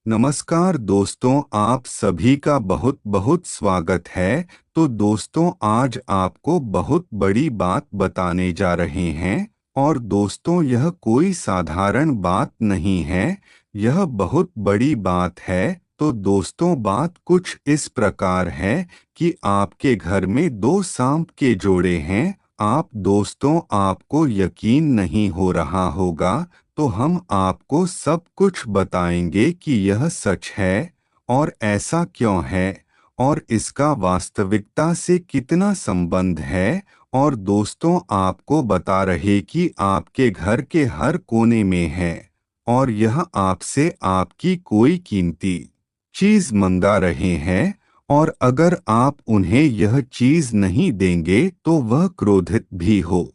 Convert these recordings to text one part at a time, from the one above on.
नमस्कार दोस्तों, आप सभी का बहुत बहुत स्वागत है। तो दोस्तों, आज आपको बहुत बड़ी बात बताने जा रहे हैं। और दोस्तों, यह कोई साधारण बात नहीं है, यह बहुत बड़ी बात है। तो दोस्तों, बात कुछ इस प्रकार है कि आपके घर में दो सांप के जोड़े हैं। आप दोस्तों, आपको यकीन नहीं हो रहा होगा, तो हम आपको सब कुछ बताएंगे कि यह सच है और ऐसा क्यों है और इसका वास्तविकता से कितना संबंध है। और दोस्तों, आपको बता रहे कि आपके घर के हर कोने में है और यह आपसे आपकी कोई कीमती चीज मंगा रहे हैं। और अगर आप उन्हें यह चीज नहीं देंगे तो वह क्रोधित भी हो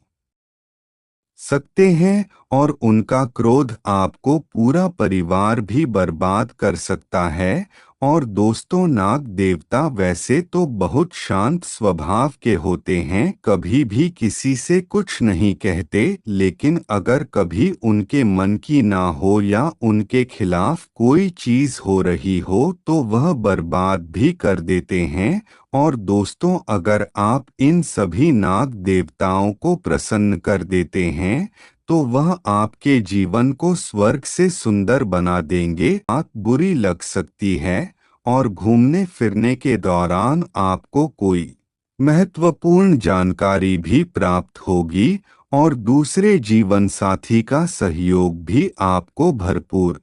सकते हैं और उनका क्रोध आपको पूरा परिवार भी बर्बाद कर सकता है। और दोस्तों, नाग देवता वैसे तो बहुत शांत स्वभाव के होते हैं, कभी भी किसी से कुछ नहीं कहते, लेकिन अगर कभी उनके मन की ना हो या उनके खिलाफ कोई चीज हो रही हो तो वह बर्बाद भी कर देते हैं। और दोस्तों, अगर आप इन सभी नाग देवताओं को प्रसन्न कर देते हैं तो वह आपके जीवन को स्वर्ग से सुंदर बना देंगे। बात बुरी लग सकती है और घूमने फिरने के दौरान आपको कोई महत्वपूर्ण जानकारी भी प्राप्त होगी और दूसरे जीवन साथी का सहयोग भी आपको भरपूर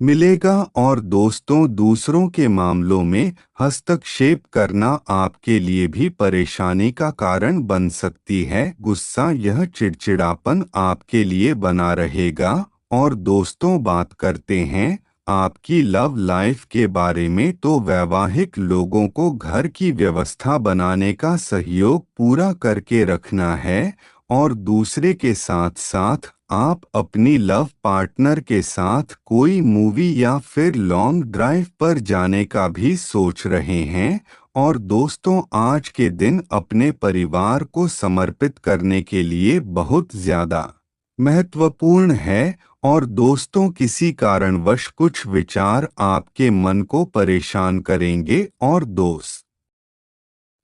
मिलेगा। और दोस्तों, दूसरों के मामलों में हस्तक्षेप करना आपके लिए भी परेशानी का कारण बन सकती है। गुस्सा, यह चिड़चिड़ापन आपके लिए बना रहेगा। और दोस्तों, बात करते हैं आपकी लव लाइफ के बारे में, तो वैवाहिक लोगों को घर की व्यवस्था बनाने का सहयोग पूरा करके रखना है। और दूसरे के साथ साथ आप अपनी लव पार्टनर के साथ कोई मूवी या फिर लॉन्ग ड्राइव पर जाने का भी सोच रहे हैं। और दोस्तों, आज के दिन अपने परिवार को समर्पित करने के लिए बहुत ज्यादा महत्वपूर्ण है। और दोस्तों, किसी कारणवश कुछ विचार आपके मन को परेशान करेंगे। और दोस्त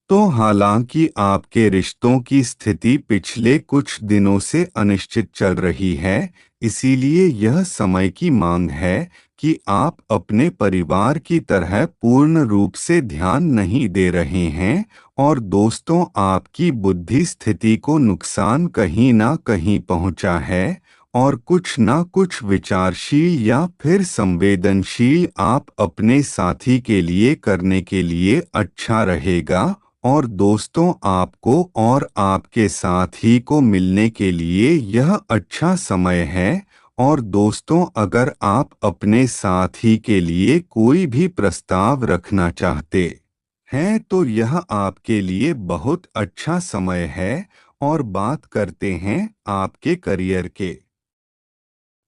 तो हालांकि आपके रिश्तों की स्थिति पिछले कुछ दिनों से अनिश्चित चल रही है, इसीलिए यह समय की मांग है कि आप अपने परिवार की तरह पूर्ण रूप से ध्यान नहीं दे रहे हैं। और दोस्तों, आपकी बुद्धि स्थिति को नुकसान कहीं ना कहीं पहुंचा है और कुछ ना कुछ विचारशील या फिर संवेदनशील आप अपने साथी के लिए करने के लिए अच्छा रहेगा। और दोस्तों, आपको और आपके साथी को मिलने के लिए यह अच्छा समय है। और दोस्तों, अगर आप अपने साथी के लिए कोई भी प्रस्ताव रखना चाहते हैं तो यह आपके लिए बहुत अच्छा समय है। और बात करते हैं आपके करियर के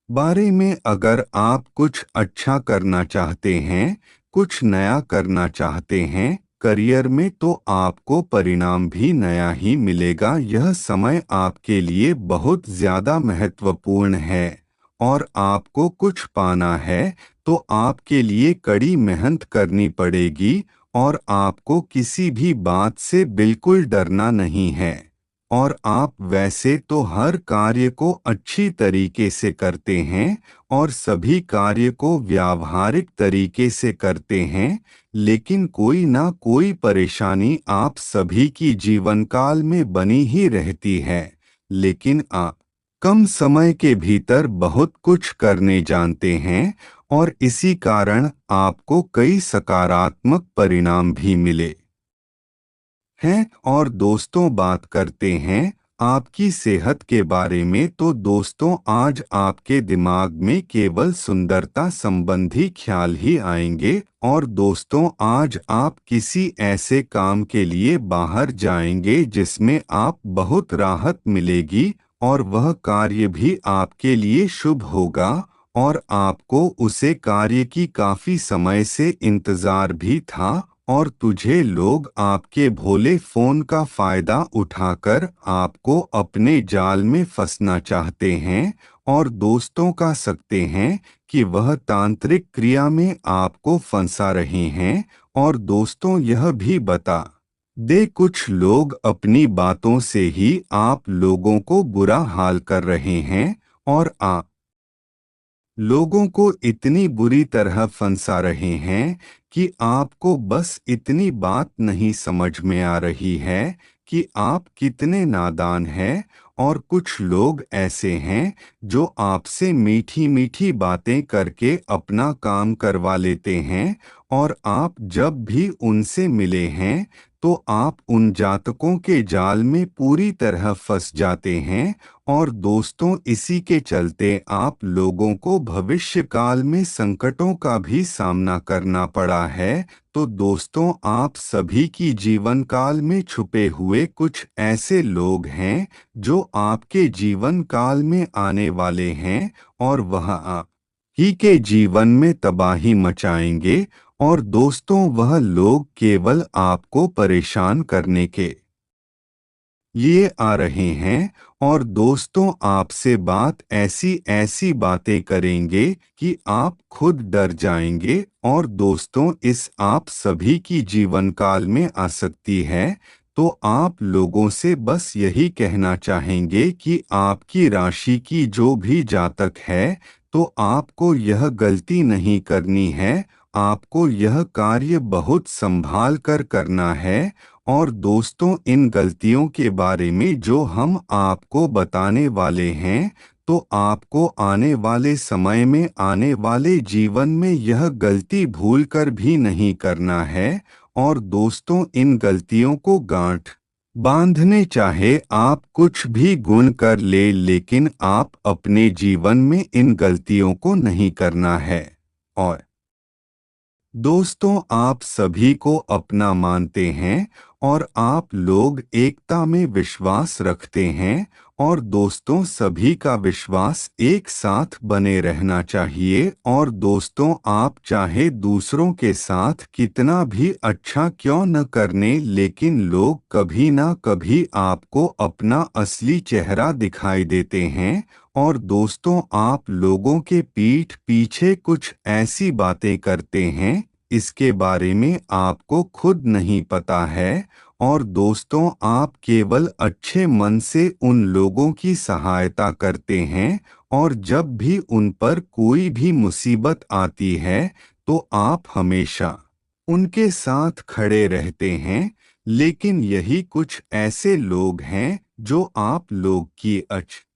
बारे में। अगर आप कुछ अच्छा करना चाहते हैं, कुछ नया करना चाहते हैं करियर में, तो आपको परिणाम भी नया ही मिलेगा। यह समय आपके लिए बहुत ज्यादा महत्वपूर्ण है और आपको कुछ पाना है तो आपके लिए कड़ी मेहनत करनी पड़ेगी। और आपको किसी भी बात से बिल्कुल डरना नहीं है। और आप वैसे तो हर कार्य को अच्छी तरीके से करते हैं और सभी कार्य को व्यावहारिक तरीके से करते हैं, लेकिन कोई ना कोई परेशानी आप सभी की जीवन काल में बनी ही रहती है। लेकिन आप कम समय के भीतर बहुत कुछ करने जानते हैं और इसी कारण आपको कई सकारात्मक परिणाम भी मिले हैं। और दोस्तों, बात करते हैं आपकी सेहत के बारे में, तो दोस्तों, आज आपके दिमाग में केवल सुंदरता संबंधी ख्याल ही आएंगे। और दोस्तों, आज आप किसी ऐसे काम के लिए बाहर जाएंगे जिसमें आप बहुत राहत मिलेगी और वह कार्य भी आपके लिए शुभ होगा। और आपको उसे कार्य की काफी समय से इंतजार भी था और तुझे लोग आपके भोले फोन का फायदा उठाकर आपको अपने जाल में फंसना चाहते हैं। और दोस्तों, कह सकते हैं कि वह तांत्रिक क्रिया में आपको फंसा रहे हैं। और दोस्तों यह भी बता दे, कुछ लोग अपनी बातों से ही आप लोगों को बुरा हाल कर रहे हैं और आप लोगों को इतनी बुरी तरह फंसा रहे हैं कि आपको बस इतनी बात नहीं समझ में आ रही है कि आप कितने नादान हैं। और कुछ लोग ऐसे हैं जो आपसे मीठी मीठी बातें करके अपना काम करवा लेते हैं, और आप जब भी उनसे मिले हैं तो आप उन जातकों के जाल में पूरी तरह फंस जाते हैं। और दोस्तों इसी के चलते आप लोगों को भविष्य काल में संकटों का भी सामना करना पड़ा है। तो दोस्तों आप सभी की जीवन काल में छुपे हुए कुछ ऐसे लोग हैं जो आपके जीवन काल में आने वाले हैं, और वह आप ही के जीवन में तबाही मचाएंगे। और दोस्तों वह लोग केवल आपको परेशान करने के ये आ रहे हैं, और दोस्तों आपसे बात ऐसी ऐसी बातें करेंगे कि आप खुद डर जाएंगे। और दोस्तों इस आप सभी की जीवन काल में आ सकती है। तो आप लोगों से बस यही कहना चाहेंगे कि आपकी राशि की जो भी जातक है, तो आपको यह गलती नहीं करनी है। आपको यह कार्य बहुत संभाल कर करना है। और दोस्तों इन गलतियों के बारे में जो हम आपको बताने वाले हैं, तो आपको आने वाले समय में आने वाले जीवन में यह गलती भूलकर भी नहीं करना है। और दोस्तों इन गलतियों को गांठ बांधने चाहे आप कुछ भी गुण कर ले, लेकिन आप अपने जीवन में इन गलतियों को नहीं करना है। और दोस्तों आप सभी को अपना मानते हैं और आप लोग एकता में विश्वास रखते हैं। और दोस्तों सभी का विश्वास एक साथ बने रहना चाहिए। और दोस्तों आप चाहे दूसरों के साथ कितना भी अच्छा क्यों न करने, लेकिन लोग कभी ना कभी आपको अपना असली चेहरा दिखाई देते हैं। और दोस्तों आप लोगों के पीठ पीछे कुछ ऐसी बातें करते हैं, इसके बारे में आपको खुद नहीं पता है। और दोस्तों आप केवल अच्छे मन से उन लोगों की सहायता करते हैं, और जब भी उन पर कोई भी मुसीबत आती है तो आप हमेशा उनके साथ खड़े रहते हैं। लेकिन यही कुछ ऐसे लोग हैं जो आप लोग की अच्छाइयों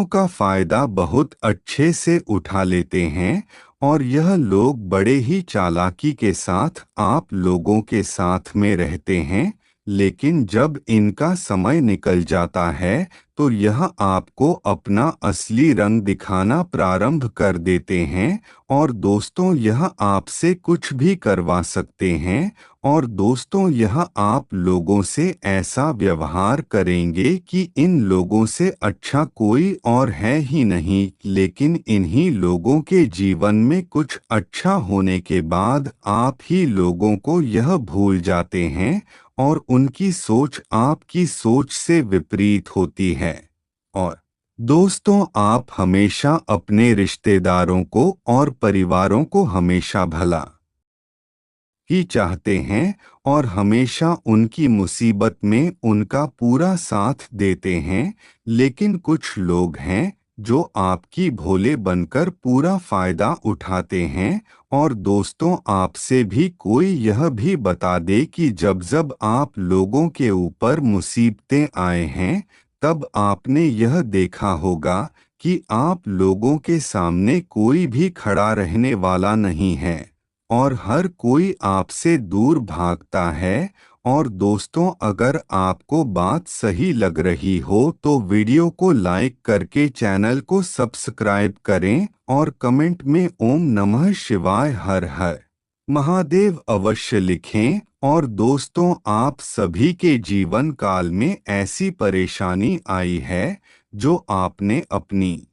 का फायदा बहुत अच्छे से उठा लेते हैं। और यह लोग बड़े ही चालाकी के साथ आप लोगों के साथ में रहते हैं, लेकिन जब इनका समय निकल जाता है तो यह आपको अपना असली रंग दिखाना प्रारंभ कर देते हैं। और दोस्तों यह आपसे कुछ भी करवा सकते हैं। और दोस्तों यह आप लोगों से ऐसा व्यवहार करेंगे कि इन लोगों से अच्छा कोई और है ही नहीं। लेकिन इन्हीं लोगों के जीवन में कुछ अच्छा होने के बाद आप ही लोगों को यह भूल जाते हैं, और उनकी सोच आपकी सोच से विपरीत होती है। और दोस्तों आप हमेशा अपने रिश्तेदारों को और परिवारों को हमेशा भला ही चाहते हैं, और हमेशा उनकी मुसीबत में उनका पूरा साथ देते हैं। लेकिन कुछ लोग हैं जो आपकी भोले बनकर पूरा फायदा उठाते हैं। और दोस्तों आपसे भी कोई यह भी बता दे कि जब जब आप लोगों के ऊपर मुसीबतें आए हैं, तब आपने यह देखा होगा कि आप लोगों के सामने कोई भी खड़ा रहने वाला नहीं है, और हर कोई आपसे दूर भागता है। और दोस्तों अगर आपको बात सही लग रही हो तो वीडियो को लाइक करके चैनल को सब्सक्राइब करें, और कमेंट में ओम नमः शिवाय हर हर महादेव अवश्य लिखें। और दोस्तों आप सभी के जीवन काल में ऐसी परेशानी आई है जो आपने अपनी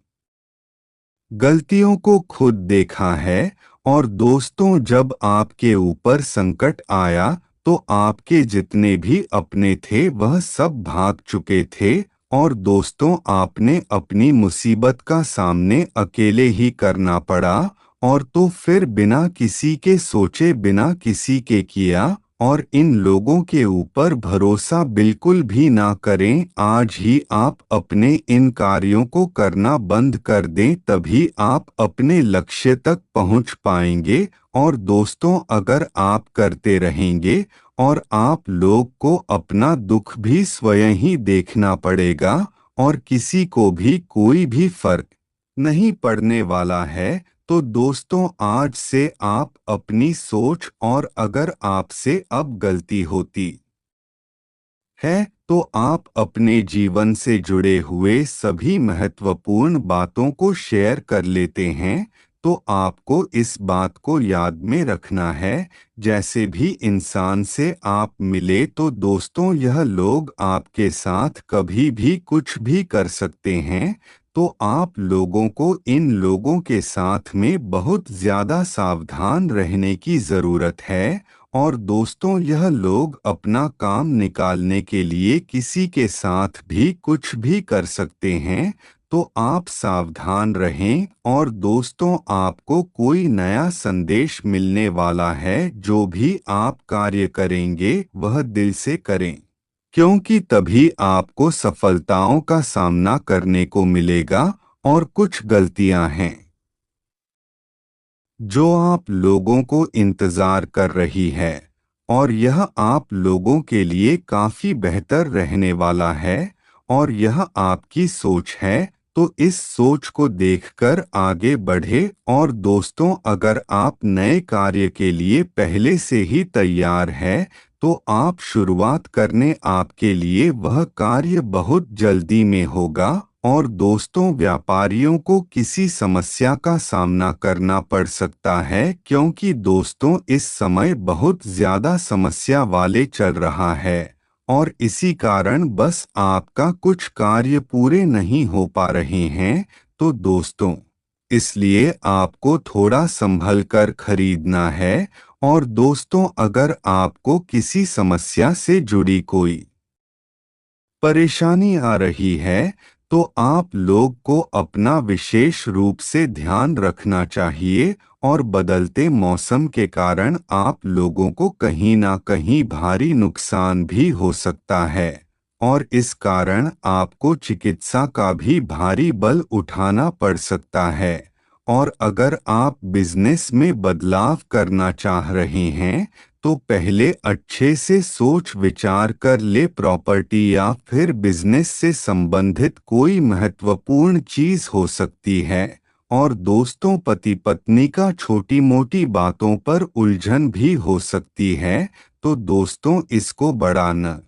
गलतियों को खुद देखा है। और दोस्तों जब आपके ऊपर संकट आया तो आपके जितने भी अपने थे वह सब भाग चुके थे, और दोस्तों आपने अपनी मुसीबत का सामने अकेले ही करना पड़ा, और तो फिर बिना किसी के सोचे बिना किसी के किया। और इन लोगों के ऊपर भरोसा बिल्कुल भी ना करें। आज ही आप अपने इन कार्यों को करना बंद कर दें, तभी आप अपने लक्ष्य तक पहुंच पाएंगे। और दोस्तों अगर आप करते रहेंगे और आप लोग को अपना दुख भी स्वयं ही देखना पड़ेगा, और किसी को भी कोई भी फर्क नहीं पड़ने वाला है। तो दोस्तों आज से आप अपनी सोच, और अगर आपसे अब गलती होती है तो आप अपने जीवन से जुड़े हुए सभी महत्वपूर्ण बातों को शेयर कर लेते हैं, तो आपको इस बात को याद में रखना है। जैसे भी इंसान से आप मिले तो दोस्तों यह लोग आपके साथ कभी भी कुछ भी कर सकते हैं। तो आप लोगों को इन लोगों के साथ में बहुत ज़्यादा सावधान रहने की ज़रूरत है। और दोस्तों यह लोग अपना काम निकालने के लिए किसी के साथ भी कुछ भी कर सकते हैं, तो आप सावधान रहें। और दोस्तों आपको कोई नया संदेश मिलने वाला है, जो भी आप कार्य करेंगे वह दिल से करें, क्योंकि तभी आपको सफलताओं का सामना करने को मिलेगा। और कुछ गलतियां हैं जो आप लोगों को इंतजार कर रही है, और यह आप लोगों के लिए काफी बेहतर रहने वाला है। और यह आपकी सोच है, तो इस सोच को देखकर आगे बढ़े। और दोस्तों अगर आप नए कार्य के लिए पहले से ही तैयार है, तो आप शुरुआत करने आपके लिए वह कार्य बहुत जल्दी में होगा। और दोस्तों व्यापारियों को किसी समस्या का सामना करना पड़ सकता है, क्योंकि दोस्तों इस समय बहुत ज्यादा समस्या वाले चल रहा है, और इसी कारण बस आपका कुछ कार्य पूरे नहीं हो पा रहे हैं। तो दोस्तों इसलिए आपको थोड़ा संभल कर खरीदना है। और दोस्तों अगर आपको किसी समस्या से जुड़ी कोई परेशानी आ रही है, तो आप लोग को अपना विशेष रूप से ध्यान रखना चाहिए। और बदलते मौसम के कारण आप लोगों को कहीं ना कहीं भारी नुकसान भी हो सकता है, और इस कारण आपको चिकित्सा का भी भारी बल उठाना पड़ सकता है। और अगर आप बिजनेस में बदलाव करना चाह रहे हैं, तो पहले अच्छे से सोच विचार कर ले। प्रॉपर्टी या फिर बिजनेस से संबंधित कोई महत्वपूर्ण चीज हो सकती है। और दोस्तों पति पत्नी का छोटी मोटी बातों पर उलझन भी हो सकती है, तो दोस्तों इसको बड़ा न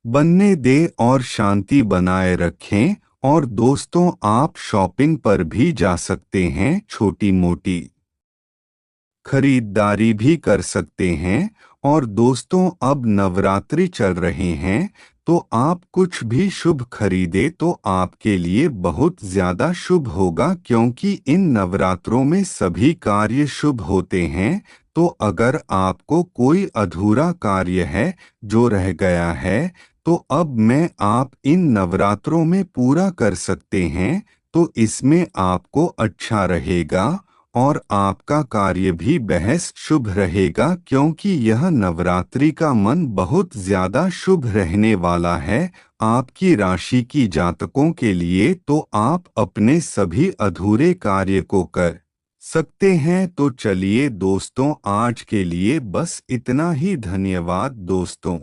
बनने दे और शांति बनाए रखें। और दोस्तों आप शॉपिंग पर भी जा सकते हैं, छोटी मोटी खरीदारी भी कर सकते हैं। और दोस्तों अब नवरात्रि चल रहे हैं, तो आप कुछ भी शुभ खरीदे तो आपके लिए बहुत ज्यादा शुभ होगा, क्योंकि इन नवरात्रों में सभी कार्य शुभ होते हैं। तो अगर आपको कोई अधूरा कार्य है जो रह गया है, तो अब मैं आप इन नवरात्रों में पूरा कर सकते हैं, तो इसमें आपको अच्छा रहेगा। और आपका कार्य भी बेहद शुभ रहेगा, क्योंकि यह नवरात्रि का मन बहुत ज्यादा शुभ रहने वाला है आपकी राशि की जातकों के लिए। तो आप अपने सभी अधूरे कार्य को कर सकते हैं। तो चलिए दोस्तों आज के लिए बस इतना ही। धन्यवाद दोस्तों।